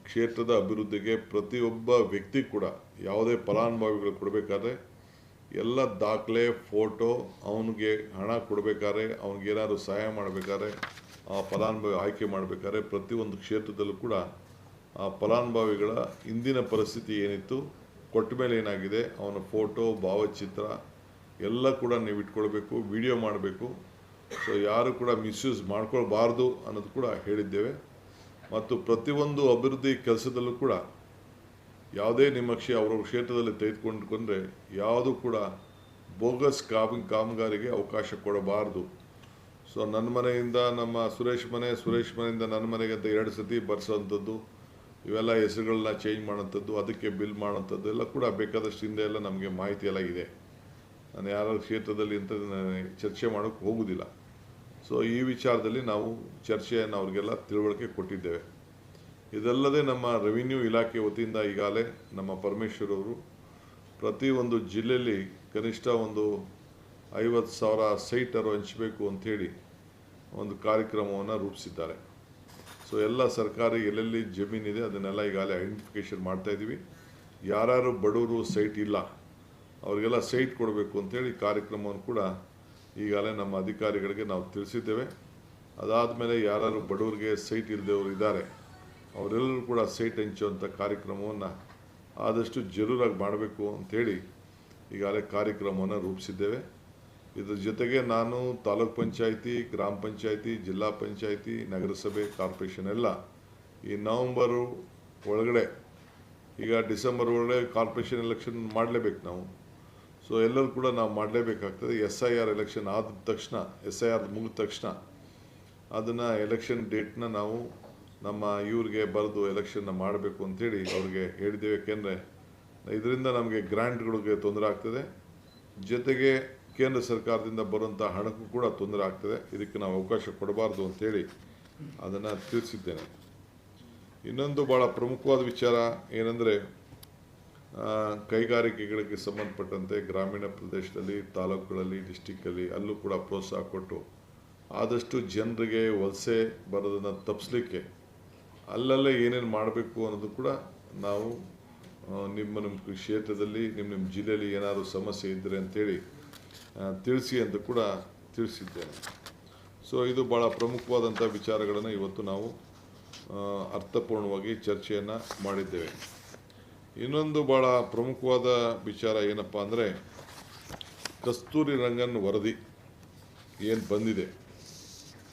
ಕ್ಷೇತ್ರದ ಅಭಿವೃದ್ಧಿಗೆ ಪ್ರತಿಯೊಬ್ಬ ವ್ಯಕ್ತಿ ಕೂಡ ಯಾವುದೇ ಫಲಾನುಭವಿಗಳು ಕೊಡಬೇಕಾದ್ರೆ ಎಲ್ಲ ದಾಖಲೆ, ಫೋಟೋ, ಅವನಿಗೆ ಹಣ ಕೊಡಬೇಕಾದ್ರೆ, ಅವನಿಗೇನಾದ್ರು ಸಹಾಯ ಮಾಡಬೇಕಾದ್ರೆ, ಆ ಫಲಾನುಭವಿ ಆಯ್ಕೆ ಮಾಡಬೇಕಾದ್ರೆ ಪ್ರತಿಯೊಂದು ಕ್ಷೇತ್ರದಲ್ಲೂ ಕೂಡ ಆ ಫಲಾನುಭವಿಗಳ ಇಂದಿನ ಪರಿಸ್ಥಿತಿ ಏನಿತ್ತು, ಕೊಟ್ಟ ಮೇಲೆ ಏನಾಗಿದೆ, ಅವನ ಫೋಟೋ, ಭಾವಚಿತ್ರ ಎಲ್ಲ ಕೂಡ ನೀವು ಇಟ್ಕೊಳ್ಬೇಕು, ವಿಡಿಯೋ ಮಾಡಬೇಕು. ಸೊ ಯಾರು ಕೂಡ ಮಿಸ್ಯೂಸ್ ಮಾಡ್ಕೊಳ್ಬಾರ್ದು ಅನ್ನೋದು ಕೂಡ ಹೇಳಿದ್ದೇವೆ. ಮತ್ತು ಪ್ರತಿಯೊಂದು ಅಭಿವೃದ್ಧಿ ಕೆಲಸದಲ್ಲೂ ಕೂಡ ಯಾವುದೇ ನಿಮ್ಮ ಅವ್ರವ್ರ ಕ್ಷೇತ್ರದಲ್ಲಿ ತೆಗೆದುಕೊಂಡ್ರೆ ಯಾವುದು ಕೂಡ ಬೋಗಸ್ ಕಾಮಗಾರಿಗೆ ಅವಕಾಶ ಕೊಡಬಾರ್ದು. ಸೊ ನನ್ನ ಮನೆಯಿಂದ ನಮ್ಮ ಸುರೇಶ್ ಮನೆಯಿಂದ ನನ್ನ ಮನೆಗೆ ಅಂತ 2 ಸತಿ ಬರ್ಸೋವಂಥದ್ದು, ಇವೆಲ್ಲ ಹೆಸರುಗಳನ್ನ ಚೇಂಜ್ ಮಾಡೋಂಥದ್ದು, ಅದಕ್ಕೆ ಬಿಲ್ ಮಾಡೋಂಥದ್ದು ಎಲ್ಲ ಕೂಡ ಬೇಕಾದಷ್ಟು ಹಿಂದೆ ಎಲ್ಲ ನಮಗೆ ಮಾಹಿತಿ ಎಲ್ಲ ಇದೆ. ನಾನು ಯಾರ ಕ್ಷೇತ್ರದಲ್ಲಿ ಅಂತ ಚರ್ಚೆ ಮಾಡೋಕ್ಕೆ ಹೋಗೋದಿಲ್ಲ. ಸೊ ಈ ವಿಚಾರದಲ್ಲಿ ನಾವು ಚರ್ಚೆಯನ್ನು ಅವ್ರಿಗೆಲ್ಲ ತಿಳುವಳಿಕೆ ಕೊಟ್ಟಿದ್ದೇವೆ. ಇದಲ್ಲದೆ ನಮ್ಮ ರೆವಿನ್ಯೂ ಇಲಾಖೆ ವತಿಯಿಂದ ಈಗಾಗಲೇ ನಮ್ಮ ಪರಮೇಶ್ವರ್ ಅವರು ಪ್ರತಿ ಒಂದು ಜಿಲ್ಲೆಯಲ್ಲಿ ಕನಿಷ್ಠ ಒಂದು 50,000 ಸೈಟರು ಹಂಚಬೇಕು ಅಂಥೇಳಿ ಒಂದು ಕಾರ್ಯಕ್ರಮವನ್ನು ರೂಪಿಸಿದ್ದಾರೆ. ಸೊ ಎಲ್ಲ ಸರ್ಕಾರಿ ಎಲ್ಲೆಲ್ಲಿ ಜಮೀನಿದೆ ಅದನ್ನೆಲ್ಲ ಈಗಾಗಲೇ ಐಡೆಂಟಿಫಿಕೇಷನ್ ಮಾಡ್ತಾಯಿದ್ದೀವಿ. ಯಾರ್ಯಾರು ಬಡವರು ಸೈಟ್ ಇಲ್ಲ ಅವರಿಗೆಲ್ಲ ಸೈಟ್ ಕೊಡಬೇಕು ಅಂಥೇಳಿ ಕಾರ್ಯಕ್ರಮವನ್ನು ಕೂಡ ಈಗಾಗಲೇ ನಮ್ಮ ಅಧಿಕಾರಿಗಳಿಗೆ ನಾವು ತಿಳಿಸಿದ್ದೇವೆ. ಅದಾದಮೇಲೆ ಯಾರು ಬಡವರಿಗೆ ಸೈಟ್ ಇಲ್ಲದವರು ಇದ್ದಾರೆ ಅವರೆಲ್ಲರೂ ಕೂಡ ಸೈಟ್ ಹಂಚುವಂಥ ಕಾರ್ಯಕ್ರಮವನ್ನು ಆದಷ್ಟು ಜರೂರಾಗಿ ಮಾಡಬೇಕು ಅಂಥೇಳಿ ಈಗಾಗಲೇ ಕಾರ್ಯಕ್ರಮವನ್ನು ರೂಪಿಸಿದ್ದೇವೆ. ಇದ್ರ ಜೊತೆಗೆ ನಾನು ತಾಲೂಕ್ ಪಂಚಾಯಿತಿ, ಗ್ರಾಮ ಪಂಚಾಯಿತಿ, ಜಿಲ್ಲಾ ಪಂಚಾಯಿತಿ, ನಗರಸಭೆ, ಕಾರ್ಪೊರೇಷನ್ ಎಲ್ಲ ಈ ನವಂಬರು ಒಳಗಡೆ, ಈಗ ಡಿಸೆಂಬರ್ ಒಳಗಡೆ ಕಾರ್ಪೊರೇಷನ್ ಎಲೆಕ್ಷನ್ ಮಾಡಲೇಬೇಕು ನಾವು. ಸೊ ಎಲ್ಲರೂ ಕೂಡ ನಾವು ಮಾಡಲೇಬೇಕಾಗ್ತದೆ. SIR ಎಲೆಕ್ಷನ್ ಆದ ತಕ್ಷಣ, SIR ಮುಗಿದ ತಕ್ಷಣ ಅದನ್ನು ಎಲೆಕ್ಷನ್ ಡೇಟ್ನ ನಾವು ನಮ್ಮ ಇವ್ರಿಗೆ ಬರೆದು ಎಲೆಕ್ಷನ್ನ ಮಾಡಬೇಕು ಅಂಥೇಳಿ ಅವ್ರಿಗೆ ಹೇಳಿದ್ದೇವೆ. ಏಕೆಂದರೆ ಇದರಿಂದ ನಮಗೆ ಗ್ರ್ಯಾಂಟ್ಗಳಿಗೆ ತೊಂದರೆ ಆಗ್ತದೆ, ಜೊತೆಗೆ ಕೇಂದ್ರ ಸರ್ಕಾರದಿಂದ ಬರುವಂಥ ಹಣಕ್ಕೂ ಕೂಡ ತೊಂದರೆ ಆಗ್ತದೆ. ಇದಕ್ಕೆ ನಾವು ಅವಕಾಶ ಕೊಡಬಾರ್ದು ಅಂಥೇಳಿ ಅದನ್ನು ತಿಳಿಸಿದ್ದೇನೆ. ಇನ್ನೊಂದು ಭಾಳ ಪ್ರಮುಖವಾದ ವಿಚಾರ ಏನಂದರೆ, ಕೈಗಾರಿಕೆಗಳಿಗೆ ಸಂಬಂಧಪಟ್ಟಂತೆ ಗ್ರಾಮೀಣ ಪ್ರದೇಶದಲ್ಲಿ, ತಾಲೂಕುಗಳಲ್ಲಿ, ಡಿಸ್ಟಿಕ್ಕಲ್ಲಿ ಅಲ್ಲೂ ಕೂಡ ಪ್ರೋತ್ಸಾಹ ಕೊಟ್ಟು ಆದಷ್ಟು ಜನರಿಗೆ ವಲಸೆ ಬರೋದನ್ನು ತಪ್ಪಿಸ್ಲಿಕ್ಕೆ ಅಲ್ಲಲ್ಲೇ ಏನೇನು ಮಾಡಬೇಕು ಅನ್ನೋದು ಕೂಡ ನಾವು ನಿಮ್ಮ ಕ್ಷೇತ್ರದಲ್ಲಿ, ನಿಮ್ಮ ಜಿಲ್ಲೆಯಲ್ಲಿ ಏನಾದರೂ ಸಮಸ್ಯೆ ಇದ್ದರೆ ಅಂಥೇಳಿ ತಿಳಿಸಿ ಅಂತ ಕೂಡ ತಿಳಿಸಿದ್ದೇನೆ. ಸೊ ಇದು ಭಾಳ ಪ್ರಮುಖವಾದಂಥ ವಿಚಾರಗಳನ್ನು ಇವತ್ತು ನಾವು ಅರ್ಥಪೂರ್ಣವಾಗಿ ಚರ್ಚೆಯನ್ನು ಮಾಡಿದ್ದೇವೆ. ಇನ್ನೊಂದು ಭಾಳ ಪ್ರಮುಖವಾದ ವಿಚಾರ ಏನಪ್ಪ ಅಂದರೆ, ಕಸ್ತೂರಿ ರಂಗನ್ ವರದಿ ಏನು ಬಂದಿದೆ,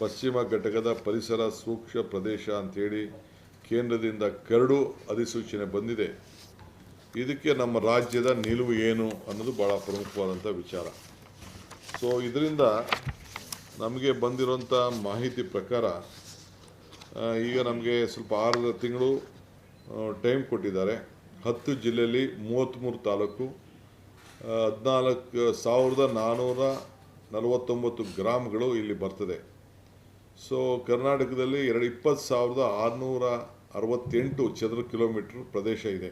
ಪಶ್ಚಿಮ ಘಟಕದ ಪರಿಸರ ಸೂಕ್ಷ್ಮ ಪ್ರದೇಶ ಅಂಥೇಳಿ ಕೇಂದ್ರದಿಂದ ಕರಡು ಅಧಿಸೂಚನೆ ಬಂದಿದೆ. ಇದಕ್ಕೆ ನಮ್ಮ ರಾಜ್ಯದ ನಿಲುವು ಏನು ಅನ್ನೋದು ಭಾಳ ಪ್ರಮುಖವಾದಂಥ ವಿಚಾರ. ಸೊ ಇದರಿಂದ ನಮಗೆ ಬಂದಿರೋಂಥ ಮಾಹಿತಿ ಪ್ರಕಾರ ಈಗ ನಮಗೆ ಸ್ವಲ್ಪ 6 ತಿಂಗಳು ಟೈಮ್ ಕೊಟ್ಟಿದ್ದಾರೆ. 10 ಜಿಲ್ಲೆಯಲ್ಲಿ 33 ತಾಲೂಕು, 14,449 ಗ್ರಾಮಗಳು ಇಲ್ಲಿ ಬರ್ತದೆ. ಸೊ ಕರ್ನಾಟಕದಲ್ಲಿ 20,668 ಚದರ ಕಿಲೋಮೀಟ್ರ್ ಪ್ರದೇಶ ಇದೆ.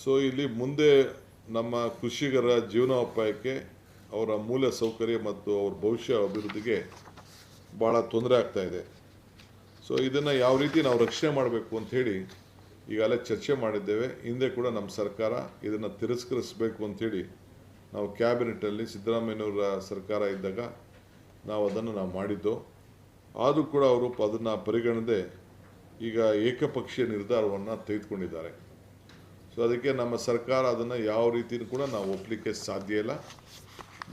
ಸೊ ಇಲ್ಲಿ ಮುಂದೆ ನಮ್ಮ ಕೃಷಿಕರ ಜೀವನೋಪಾಯಕ್ಕೆ, ಅವರ ಮೂಲ ಸೌಕರ್ಯ ಮತ್ತು ಅವ್ರ ಭವಿಷ್ಯ ಅಭಿವೃದ್ಧಿಗೆ ಭಾಳ ತೊಂದರೆ ಆಗ್ತಾಯಿದೆ. ಸೊ ಇದನ್ನು ಯಾವ ರೀತಿ ನಾವು ರಕ್ಷಣೆ ಮಾಡಬೇಕು ಅಂಥೇಳಿ ಈಗಾಗಲೇ ಚರ್ಚೆ ಮಾಡಿದ್ದೇವೆ. ಹಿಂದೆ ಕೂಡ ನಮ್ಮ ಸರ್ಕಾರ ಇದನ್ನು ತಿರಸ್ಕರಿಸಬೇಕು ಅಂಥೇಳಿ ನಾವು ಕ್ಯಾಬಿನೆಟಲ್ಲಿ ಸಿದ್ದರಾಮಯ್ಯನವರ ಸರ್ಕಾರ ಇದ್ದಾಗ ನಾವು ಅದನ್ನು ಮಾಡಿದ್ದು. ಆದರೂ ಕೂಡ ಅವರು ಅದನ್ನು ಪರಿಗಣದೆ ಈಗ ಏಕಪಕ್ಷೀಯ ನಿರ್ಧಾರವನ್ನು ತೆಗೆದುಕೊಂಡಿದ್ದಾರೆ. ಸೊ ಅದಕ್ಕೆ ನಮ್ಮ ಸರ್ಕಾರ ಅದನ್ನು ಯಾವ ರೀತಿಯೂ ಕೂಡ ನಾವು ಒಪ್ಪಲಿಕ್ಕೆ ಸಾಧ್ಯ ಇಲ್ಲ.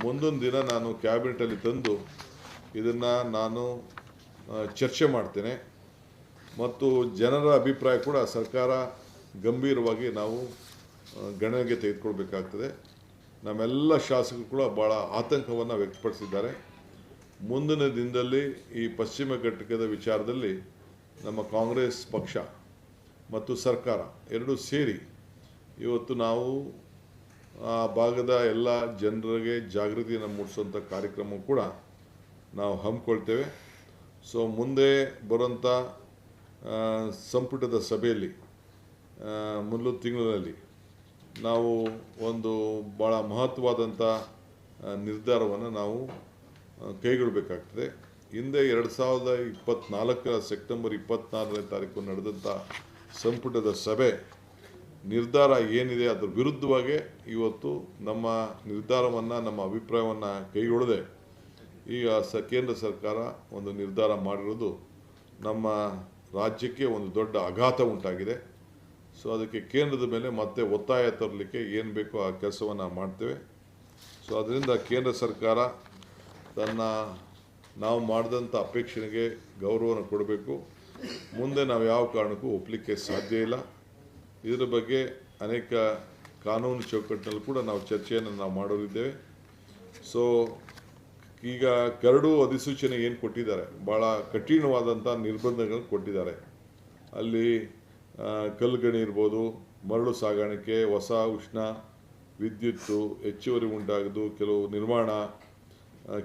ಮುಂದೊಂದು ದಿನ ನಾನು ಕ್ಯಾಬಿನೆಟಲ್ಲಿ ತಂದು ಇದನ್ನು ನಾನು ಚರ್ಚೆ ಮಾಡ್ತೇನೆ ಮತ್ತು ಜನರ ಅಭಿಪ್ರಾಯ ಕೂಡ ಸರ್ಕಾರ ಗಂಭೀರವಾಗಿ ನಾವು ಗಣನೆಗೆ ತೆಗೆದುಕೊಳ್ಬೇಕಾಗ್ತದೆ. ನಮ್ಮೆಲ್ಲ ಶಾಸಕರು ಕೂಡ ಭಾಳ ಆತಂಕವನ್ನು ವ್ಯಕ್ತಪಡಿಸಿದ್ದಾರೆ. ಮುಂದಿನ ದಿನದಲ್ಲಿ ಈ ಪಶ್ಚಿಮ ಘಟಕದ ವಿಚಾರದಲ್ಲಿ ನಮ್ಮ ಕಾಂಗ್ರೆಸ್ ಪಕ್ಷ ಮತ್ತು ಸರ್ಕಾರ ಎರಡೂ ಸೇರಿ ಇವತ್ತು ನಾವು ಆ ಭಾಗದ ಎಲ್ಲ ಜನರಿಗೆ ಜಾಗೃತಿಯನ್ನು ಮೂಡಿಸುವಂಥ ಕಾರ್ಯಕ್ರಮ ಕೂಡ ನಾವು ಹಮ್ಮಿಕೊಳ್ತೇವೆ. ಸೊ ಮುಂದೆ ಬರುವಂಥ ಸಂಪುಟದ ಸಭೆಯಲ್ಲಿ ಮುಂದಿನ ತಿಂಗಳಲ್ಲಿ ನಾವು ಒಂದು ಭಾಳ ಮಹತ್ವವಾದಂಥ ನಿರ್ಧಾರವನ್ನು ನಾವು ಕೈಗೊಳ್ಳಬೇಕಾಗ್ತದೆ. ಹಿಂದೆ 2024 ಸೆಪ್ಟೆಂಬರ್ 24ನೇ ತಾರೀಕು ನಡೆದಂಥ ಸಂಪುಟದ ಸಭೆ ನಿರ್ಧಾರ ಏನಿದೆ ಅದರ ವಿರುದ್ಧವಾಗಿ ಇವತ್ತು ನಮ್ಮ ನಿರ್ಧಾರವನ್ನು, ನಮ್ಮ ಅಭಿಪ್ರಾಯವನ್ನು ಕೈಗೊಳ್ಳದೆ ಈಗ ಕೇಂದ್ರ ಸರ್ಕಾರ ಒಂದು ನಿರ್ಧಾರ ಮಾಡಿರೋದು ನಮ್ಮ ರಾಜ್ಯಕ್ಕೆ ಒಂದು ದೊಡ್ಡ ಆಘಾತ ಉಂಟಾಗಿದೆ. ಸೊ ಅದಕ್ಕೆ ಕೇಂದ್ರದ ಮೇಲೆ ಮತ್ತೆ ಒತ್ತಾಯ ತರಲಿಕ್ಕೆ ಏನು ಬೇಕೋ ಆ ಕೆಲಸವನ್ನು ಮಾಡ್ತೇವೆ. ಸೊ ಅದರಿಂದ ಕೇಂದ್ರ ಸರ್ಕಾರ ನಾವು ಮಾಡಿದಂಥ ಅಪೇಕ್ಷೆಗೆ ಗೌರವವನ್ನು ಕೊಡಬೇಕು. ಮುಂದೆ ನಾವು ಯಾವ ಕಾರಣಕ್ಕೂ ಒಪ್ಪಲಿಕ್ಕೆ ಸಾಧ್ಯ ಇಲ್ಲ. ಇದರ ಬಗ್ಗೆ ಅನೇಕ ಕಾನೂನು ಚೌಕಟ್ಟಿನಲ್ಲಿ ಕೂಡ ನಾವು ಚರ್ಚೆಯನ್ನು ನಾವು ಮಾಡೋರಿದ್ದೇವೆ. ಸೊ ಈಗ ಕರಡು ಅಧಿಸೂಚನೆ ಏನು ಕೊಟ್ಟಿದ್ದಾರೆ, ಭಾಳ ಕಠಿಣವಾದಂಥ ನಿರ್ಬಂಧಗಳನ್ನು ಕೊಟ್ಟಿದ್ದಾರೆ. ಅಲ್ಲಿ ಕಲ್ಲುಗಣಿ ಇರ್ಬೋದು, ಮರಳು ಸಾಗಾಣಿಕೆ, ಹೊಸ ಉಷ್ಣ ವಿದ್ಯುತ್ತು ಹೆಚ್ಚುವರಿ ಉಂಟಾಗೋದು, ಕೆಲವು ನಿರ್ಮಾಣ,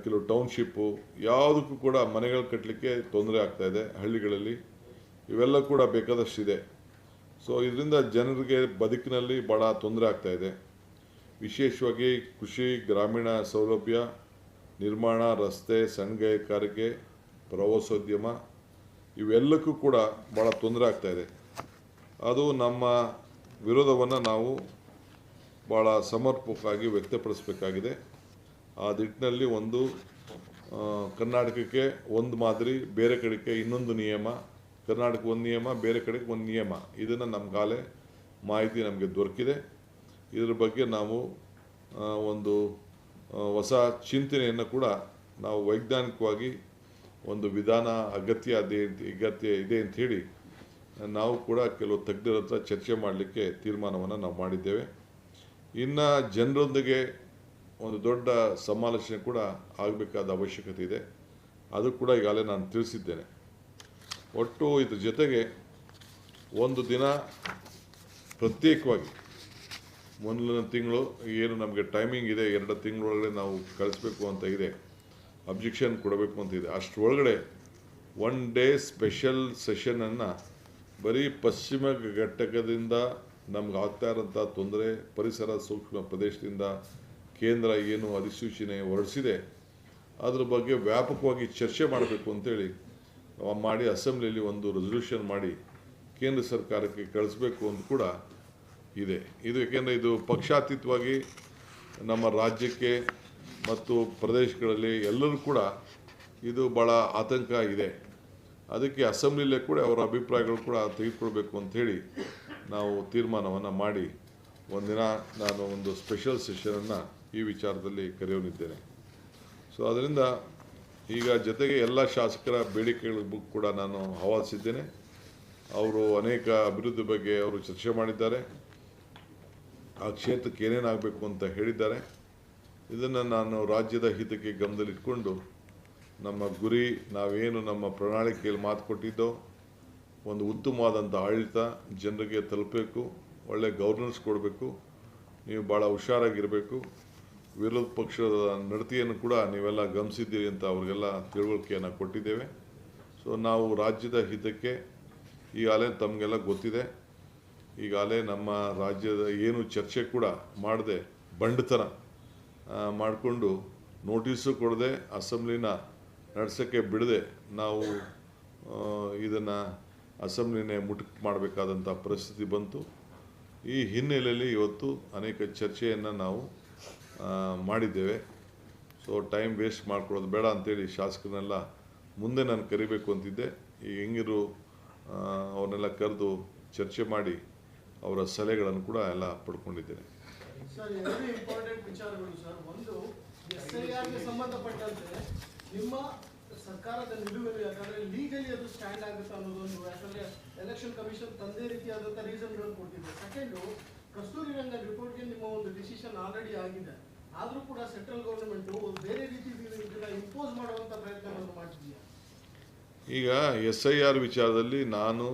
ಕೆಲವು ಟೌನ್ಶಿಪ್ಪು, ಯಾವುದಕ್ಕೂ ಕೂಡ ಮನೆಗಳು ಕಟ್ಟಲಿಕ್ಕೆ ತೊಂದರೆ ಆಗ್ತಾಯಿದೆ ಹಳ್ಳಿಗಳಲ್ಲಿ. ಇವೆಲ್ಲ ಕೂಡ ಬೇಕಾದಷ್ಟಿದೆ. ಸೊ ಇದರಿಂದ ಜನರಿಗೆ ಬದುಕಿನಲ್ಲಿ ಭಾಳ ತೊಂದರೆ ಆಗ್ತಾಯಿದೆ. ವಿಶೇಷವಾಗಿ ಕೃಷಿ, ಗ್ರಾಮೀಣ ಸೌಲಭ್ಯ, ನಿರ್ಮಾಣ, ರಸ್ತೆ, ಸಣ್ಣ ಕೈಗಾರಿಕೆ, ಪ್ರವಾಸೋದ್ಯಮ ಇವೆಲ್ಲಕ್ಕೂ ಕೂಡ ಭಾಳ ತೊಂದರೆ ಆಗ್ತಾಯಿದೆ. ಅದು ನಮ್ಮ ವಿರೋಧವನ್ನು ನಾವು ಭಾಳ ಸಮರ್ಪಕವಾಗಿ ವ್ಯಕ್ತಪಡಿಸಬೇಕಾಗಿದೆ. ಆ ನಿಟ್ಟಿನಲ್ಲಿ ಒಂದು ಕರ್ನಾಟಕಕ್ಕೆ ಒಂದು ಮಾದರಿ, ಬೇರೆ ಕಡೆಗೆ ಇನ್ನೊಂದು ನಿಯಮ, ಕರ್ನಾಟಕ ಒಂದು ನಿಯಮ, ಬೇರೆ ಕಡೆಗೆ ಒಂದು ನಿಯಮ, ಇದನ್ನು ನಮಗಾಲೇ ಮಾಹಿತಿ ನಮಗೆ ದೊರಕಿದೆ. ಇದರ ಬಗ್ಗೆ ನಾವು ಒಂದು ಹೊಸ ಚಿಂತನೆಯನ್ನು ಕೂಡ ನಾವು ವೈಜ್ಞಾನಿಕವಾಗಿ ಒಂದು ವಿಧಾನ ಅಗತ್ಯ ಇದೆ ಅಂಥೇಳಿ ನಾವು ಕೂಡ ಕೆಲವು ತಜ್ಞರ ಹತ್ರ ಚರ್ಚೆ ಮಾಡಲಿಕ್ಕೆ ತೀರ್ಮಾನವನ್ನು ನಾವು ಮಾಡಿದ್ದೇವೆ. ಇನ್ನು ಜನರೊಂದಿಗೆ ಒಂದು ದೊಡ್ಡ ಸಮಾಲೋಚನೆ ಕೂಡ ಆಗಬೇಕಾದ ಅವಶ್ಯಕತೆ ಇದೆ. ಅದು ಕೂಡ ಈಗಾಗಲೇ ನಾನು ತಿಳಿಸಿದ್ದೇನೆ. ಒಟ್ಟು ಇದ್ರ ಜೊತೆಗೆ ಒಂದು ದಿನ ಪ್ರತ್ಯೇಕವಾಗಿ ಮುಂದಿನ ತಿಂಗಳು ಏನು ನಮಗೆ ಟೈಮಿಂಗ್ ಇದೆ, 2 ತಿಂಗಳೊಳಗಡೆ ನಾವು ಕಳಿಸ್ಬೇಕು ಅಂತ ಇದೆ, ಅಬ್ಜೆಕ್ಷನ್ ಕೊಡಬೇಕು ಅಂತ ಇದೆ. ಅಷ್ಟರೊಳಗಡೆ 1 ಡೇ ಸ್ಪೆಷಲ್ ಸೆಷನನ್ನು ಬರೀ ಪಶ್ಚಿಮ ಘಟ್ಟಕದಿಂದ ನಮ್ಗೆ ಆಗ್ತಾ ಇರೋಂಥ ತೊಂದರೆ, ಪರಿಸರ ಸೂಕ್ಷ್ಮ ಪ್ರದೇಶದಿಂದ ಕೇಂದ್ರ ಏನು ಅಧಿಸೂಚನೆ ಹೊರಡಿಸಿದೆ ಅದ್ರ ಬಗ್ಗೆ ವ್ಯಾಪಕವಾಗಿ ಚರ್ಚೆ ಮಾಡಬೇಕು ಅಂತೇಳಿ ಮಾಡಿ ಅಸೆಂಬ್ಲಿಯಲ್ಲಿ ಒಂದು ರೆಸಲ್ಯೂಷನ್ ಮಾಡಿ ಕೇಂದ್ರ ಸರ್ಕಾರಕ್ಕೆ ಕಳಿಸ್ಬೇಕು ಅಂತ ಕೂಡ ಇದೆ. ಇದು ಏಕೆಂದರೆ ಇದು ಪಕ್ಷಾತೀತವಾಗಿ ನಮ್ಮ ರಾಜ್ಯಕ್ಕೆ ಮತ್ತು ಪ್ರದೇಶಗಳಲ್ಲಿ ಎಲ್ಲರೂ ಕೂಡ ಇದು ಭಾಳ ಆತಂಕ ಇದೆ. ಅದಕ್ಕೆ ಅಸೆಂಬ್ಲಿಯಲ್ಲೇ ಕೂಡ ಅವರ ಅಭಿಪ್ರಾಯಗಳು ಕೂಡ ತೆಗೆದುಕೊಳ್ಬೇಕು ಅಂಥೇಳಿ ನಾವು ತೀರ್ಮಾನವನ್ನು ಮಾಡಿ ಒಂದಿನ ನಾನು ಒಂದು ಸ್ಪೆಷಲ್ ಸೆಷನನ್ನು ಈ ವಿಚಾರದಲ್ಲಿ ಕರೆಯೋನಿದ್ದೇನೆ. ಸೊ ಅದರಿಂದ ಈಗ ಜೊತೆಗೆ ಎಲ್ಲ ಶಾಸಕರ ಬೇಡಿಕೆಗಳಿಗೂ ಕೂಡ ನಾನು ಆಹ್ವಾನಿಸಿದ್ದೇನೆ. ಅವರು ಅನೇಕ ಅಭಿವೃದ್ಧಿ ಬಗ್ಗೆ ಅವರು ಚರ್ಚೆ ಮಾಡಿದ್ದಾರೆ, ಆ ಕ್ಷೇತ್ರಕ್ಕೆ ಏನೇನಾಗಬೇಕು ಅಂತ ಹೇಳಿದ್ದಾರೆ. ಇದನ್ನು ನಾನು ರಾಜ್ಯದ ಹಿತಕ್ಕೆ ಗಮನದಲ್ಲಿಟ್ಕೊಂಡು ನಮ್ಮ ಗುರಿ, ನಾವೇನು ನಮ್ಮ ಪ್ರಣಾಳಿಕೆಯಲ್ಲಿ ಮಾತು ಕೊಟ್ಟಿದ್ದೋ, ಒಂದು ಉತ್ತಮವಾದಂಥ ಆಡಳಿತ ಜನರಿಗೆ ತಲುಪಬೇಕು, ಒಳ್ಳೆ ಗವರ್ನೆನ್ಸ್ ಕೊಡಬೇಕು, ನೀವು ಭಾಳ ಹುಷಾರಾಗಿರಬೇಕು, ವಿರೋಧ ಪಕ್ಷದ ನಡತೆಯನ್ನು ಕೂಡ ನೀವೆಲ್ಲ ಗಮನಿಸಿದ್ದೀರಿ ಅಂತ ಅವ್ರಿಗೆಲ್ಲ ತಿಳುವಳಿಕೆಯನ್ನು ಕೊಟ್ಟಿದ್ದೇವೆ. ಸೊ ನಾವು ರಾಜ್ಯದ ಹಿತಕ್ಕೆ ಈಗಾಗಲೇ ತಮಗೆಲ್ಲ ಗೊತ್ತಿದೆ, ಈಗಾಗಲೇ ನಮ್ಮ ರಾಜ್ಯದ ಏನು ಚರ್ಚೆ ಕೂಡ ಮಾಡದೆ ಬಂಡತನ ಮಾಡಿಕೊಂಡು ನೋಟಿಸು ಕೊಡದೆ ಅಸೆಂಬ್ಲಿನ ನಡೆಸೋಕ್ಕೆ ಬಿಡದೆ ನಾವು ಇದನ್ನು ಅಸೆಂಬ್ಲಿನೇ ಮುಟುಕು ಮಾಡಬೇಕಾದಂಥ ಪರಿಸ್ಥಿತಿ ಬಂತು. ಈ ಹಿನ್ನೆಲೆಯಲ್ಲಿ ಇವತ್ತು ಅನೇಕ ಚರ್ಚೆಯನ್ನು ನಾವು ಮಾಡಿದ್ದೇವೆ. ಸೊ ಟೈಮ್ ವೇಸ್ಟ್ ಮಾಡ್ಕೊಳ್ಳೋದು ಬೇಡ ಅಂತೇಳಿ ಶಾಸಕರನ್ನೆಲ್ಲ ಮುಂದೆ ನಾನು ಕರಿಬೇಕು ಅಂತಿದ್ದೆ. ಈಗ ಹೆಂಗಿರು ಅವನ್ನೆಲ್ಲ ಕರೆದು ಚರ್ಚೆ ಮಾಡಿ ಅವರ ಸಲಹೆಗಳನ್ನು ಕೂಡ ಎಲ್ಲ ಪಡ್ಕೊಂಡಿದ್ದೇನೆ. ಸರ್, 2 ಇಂಪಾರ್ಟೆಂಟ್ ವಿಚಾರಗಳು ಸರ್. ಒಂದು, SIRಗೆ ಸಂಬಂಧಪಟ್ಟಂತೆ ನಿಮ್ಮ ಸರ್ಕಾರದ ನಿಲುವನ್ನು, ಯಾಕಂದರೆ ಲೀಗಲಿ ಅದು ಸ್ಟ್ಯಾಂಡ್ ಆಗುತ್ತೆ ಅನ್ನೋದೊಂದು, ಯಾಕಂದರೆ ಎಲೆಕ್ಷನ್ ಕಮಿಷನ್ ತಂದೆ ರೀತಿಯಾದಂಥ ರೀಸನ್ಗಳನ್ನು ಕೊಟ್ಟಿದೆ. ಸೆಕೆಂಡು, ಕಸ್ತೂರಿ ರಂಗನ್ ರಿಪೋರ್ಟ್ಗೆ ನಿಮ್ಮ ಒಂದು ಡಿಸಿಷನ್ ಆಲ್ರೆಡಿ ಆಗಿದೆ. ಆದರೂ ಕೂಡ ಸೆಂಟ್ರಲ್ ಗೌರ್ಮೆಂಟು ಬೇರೆ ರೀತಿ ಇದನ್ನು ಇಂಪೋಸ್ ಮಾಡುವಂಥ ಪ್ರಯತ್ನವನ್ನು ಮಾಡ್ತಿದೆಯಾ? ಈಗ SIR ವಿಚಾರದಲ್ಲಿ ನಾನು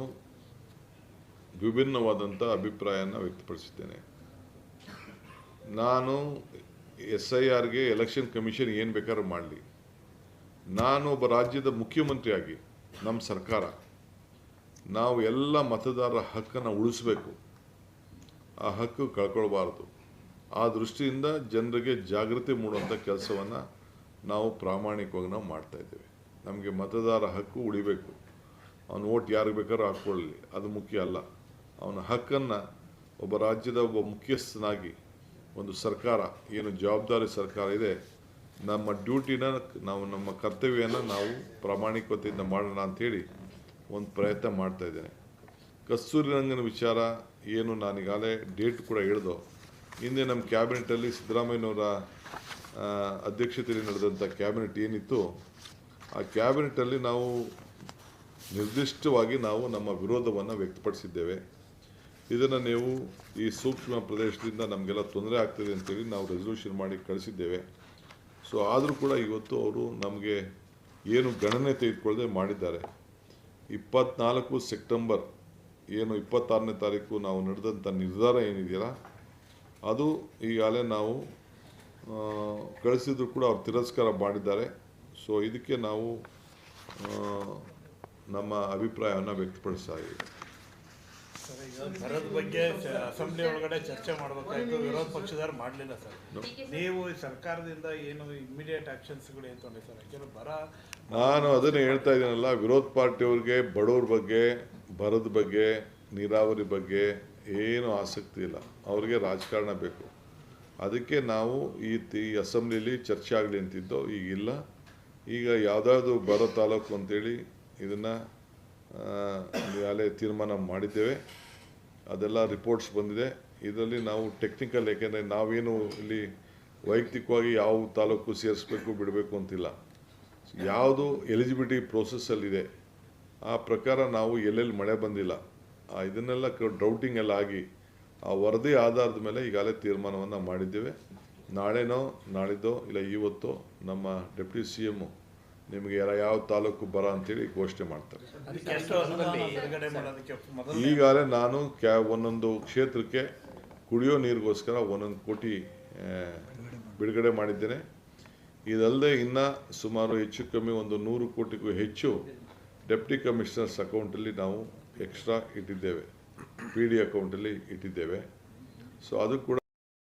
ವಿಭಿನ್ನವಾದಂಥ ಅಭಿಪ್ರಾಯನ ವ್ಯಕ್ತಪಡಿಸಿದ್ದೇನೆ. ನಾನು SIRಗೆ ಎಲೆಕ್ಷನ್ ಕಮಿಷನ್ ಏನು ಬೇಕಾದ್ರೂ ಮಾಡಲಿ, ನಾನು ಒಬ್ಬ ರಾಜ್ಯದ ಮುಖ್ಯಮಂತ್ರಿಯಾಗಿ ನಮ್ಮ ಸರ್ಕಾರ ನಾವು ಎಲ್ಲ ಮತದಾರರ ಹಕ್ಕನ್ನು ಉಳಿಸಬೇಕು, ಆ ಹಕ್ಕು ಕಳ್ಕೊಳ್ಬಾರ್ದು. ಆ ದೃಷ್ಟಿಯಿಂದ ಜನರಿಗೆ ಜಾಗೃತಿ ಮೂಡುವಂಥ ಕೆಲಸವನ್ನು ನಾವು ಪ್ರಾಮಾಣಿಕವಾಗಿ ನಾವು ಮಾಡ್ತಾಯಿದ್ದೇವೆ. ನಮಗೆ ಮತದಾರ ಹಕ್ಕು ಉಳಿಬೇಕು. ಅವನು ಓಟ್ ಯಾರಿಗೆ ಬೇಕಾದ್ರೂ ಹಾಕ್ಕೊಳ್ಳಲಿ, ಅದು ಮುಖ್ಯ ಅಲ್ಲ. ಅವನ ಹಕ್ಕನ್ನು ಒಬ್ಬ ರಾಜ್ಯದ ಒಬ್ಬ ಮುಖ್ಯಸ್ಥನಾಗಿ ಒಂದು ಸರ್ಕಾರ ಏನು ಜವಾಬ್ದಾರಿ ಸರ್ಕಾರ ಇದೆ, ನಮ್ಮ ಡ್ಯೂಟಿನ ನಾವು, ನಮ್ಮ ಕರ್ತವ್ಯನ ನಾವು ಪ್ರಾಮಾಣಿಕತೆಯಿಂದ ಮಾಡೋಣ ಅಂಥೇಳಿ ಒಂದು ಪ್ರಯತ್ನ ಮಾಡ್ತಾಯಿದ್ದೇನೆ. ಕಸ್ತೂರಿ ರಂಗನ ವಿಚಾರ ಏನು ನಾನೀಗಾಗಲೇ ಡೇಟ್ ಕೂಡ ಹೇಳಿದೋ, ಹಿಂದೆ ನಮ್ಮ ಕ್ಯಾಬಿನೆಟಲ್ಲಿ ಸಿದ್ದರಾಮಯ್ಯನವರ ಅಧ್ಯಕ್ಷತೆಯಲ್ಲಿ ನಡೆದಂಥ ಕ್ಯಾಬಿನೆಟ್ ಏನಿತ್ತು, ಆ ಕ್ಯಾಬಿನೆಟಲ್ಲಿ ನಾವು ನಿರ್ದಿಷ್ಟವಾಗಿ ನಾವು ನಮ್ಮ ವಿರೋಧವನ್ನು ವ್ಯಕ್ತಪಡಿಸಿದ್ದೇವೆ. ಇದನ್ನು ನೀವು ಈ ಸೂಕ್ಷ್ಮ ಪ್ರದೇಶದಿಂದ ನಮಗೆಲ್ಲ ತೊಂದರೆ ಆಗ್ತದೆ ಅಂತೇಳಿ ನಾವು ರೆಸಲ್ಯೂಷನ್ ಮಾಡಿ ಕಳಿಸಿದ್ದೇವೆ. ಸೊ ಆದರೂ ಕೂಡ ಇವತ್ತು ಅವರು ನಮಗೆ ಏನು ಗಣನೆ ತೆಗೆದುಕೊಳ್ಳದೆ ಮಾಡಿದ್ದಾರೆ. 24 ಸೆಪ್ಟೆಂಬರ್ ಏನು 26ನೇ ತಾರೀಕು ನಾವು ನಡೆದಂಥ ನಿರ್ಧಾರ ಏನಿದೆಯಲ್ಲ ಅದು ಈಗಾಗಲೇ ನಾವು ಕಳಿಸಿದ್ರು ಕೂಡ ಅವ್ರು ತಿರಸ್ಕಾರ ಮಾಡಿದ್ದಾರೆ. ಸೊ ಇದಕ್ಕೆ ನಾವು ನಮ್ಮ ಅಭಿಪ್ರಾಯವನ್ನು ವ್ಯಕ್ತಪಡಿಸ್ತಾ ಇದ್ದೀವಿ. ಸರ್, ಈಗ ಬರದ ಬಗ್ಗೆ ಅಸೆಂಬ್ಲಿ ಒಳಗಡೆ ಚರ್ಚೆ ಮಾಡಬೇಕಾಯ್ತು, ವಿರೋಧ ಪಕ್ಷದವ್ರು ಮಾಡಲಿಲ್ಲ ಸರ್. ನೀವು ಈ ಸರ್ಕಾರದಿಂದ ಏನು ಇಮಿಡಿಯೇಟ್ ಆಕ್ಷನ್ಸ್ಗಳು ಏನು ತೊಗೊಂಡಿ ಸರ್? ಯಾಕೆಂದ್ರೆ ನಾನು ಅದನ್ನೇ ಹೇಳ್ತಾ ಇದ್ದೀನಲ್ಲ, ವಿರೋಧ ಪಾರ್ಟಿಯವ್ರಿಗೆ ಬಡವ್ರ ಬಗ್ಗೆ, ಬರದ ಬಗ್ಗೆ, ನೀರಾವರಿ ಬಗ್ಗೆ ಏನು ಆಸಕ್ತಿ ಇಲ್ಲ. ಅವ್ರಿಗೆ ರಾಜಕಾರಣ ಬೇಕು. ಅದಕ್ಕೆ ನಾವು ಈ ಅಸೆಂಬ್ಲಿಲಿ ಚರ್ಚೆ ಆಗಲಿ ಅಂತಿದ್ದೋ, ಈಗಿಲ್ಲ. ಈಗ ಯಾವುದಾದ್ರು ಬರೋ ತಾಲೂಕು ಅಂತೇಳಿ ಇದನ್ನು ಈಗಾಗಲೇ ತೀರ್ಮಾನ ಮಾಡಿದ್ದೇವೆ. ಅದೆಲ್ಲ ರಿಪೋರ್ಟ್ಸ್ ಬಂದಿದೆ. ಇದರಲ್ಲಿ ನಾವು ಟೆಕ್ನಿಕಲ್, ಯಾಕೆಂದರೆ ನಾವೇನು ಇಲ್ಲಿ ವೈಯಕ್ತಿಕವಾಗಿ ಯಾವ ತಾಲೂಕು ಸೇರಿಸ್ಬೇಕು ಬಿಡಬೇಕು ಅಂತಿಲ್ಲ. ಯಾವುದು ಎಲಿಜಿಬಿಲಿಟಿ ಪ್ರೋಸೆಸ್ಸಲ್ಲಿದೆ ಆ ಪ್ರಕಾರ ನಾವು ಎಲ್ಲೆಲ್ಲಿ ಮಳೆ ಬಂದಿಲ್ಲ ಇದನ್ನೆಲ್ಲ ಡ್ರೌಟಿಂಗ್ ಎಲ್ಲ ಆಗಿ ಆ ವರದಿ ಆಧಾರದ ಮೇಲೆ ಈಗಾಗಲೇ ತೀರ್ಮಾನವನ್ನು ಮಾಡಿದ್ದೇವೆ. ನಾಳೆನೋ ನಾಳಿದ್ದೋ ಇಲ್ಲ ಇವತ್ತು ನಮ್ಮ ಡೆಪ್ಯೂಟಿ CM ನಿಮಗೆ ಯಾವ ತಾಲೂಕು ಬರ ಅಂತೇಳಿ ಘೋಷಣೆ ಮಾಡ್ತಾರೆ. ಈಗಾಗಲೇ ನಾನು ಒಂದೊಂದು ಕ್ಷೇತ್ರಕ್ಕೆ ಕುಡಿಯೋ ನೀರಿಗೋಸ್ಕರ 1 ಕೋಟಿ ಬಿಡುಗಡೆ ಮಾಡಿದ್ದೇನೆ. ಇದಲ್ಲದೆ ಇನ್ನು ಸುಮಾರು ಹೆಚ್ಚು ಕಮ್ಮಿ ಒಂದು 100 ಕೋಟಿಗೂ ಹೆಚ್ಚು ಡೆಪ್ಟಿ ಕಮಿಷನರ್ಸ್ ಅಕೌಂಟಲ್ಲಿ ನಾವು ಎಕ್ಸ್ಟ್ರಾ ಇಟ್ಟಿದ್ದೇವೆ, PD ಅಕೌಂಟಲ್ಲಿ ಇಟ್ಟಿದ್ದೇವೆ. ಸೊ ಅದು ಕೂಡ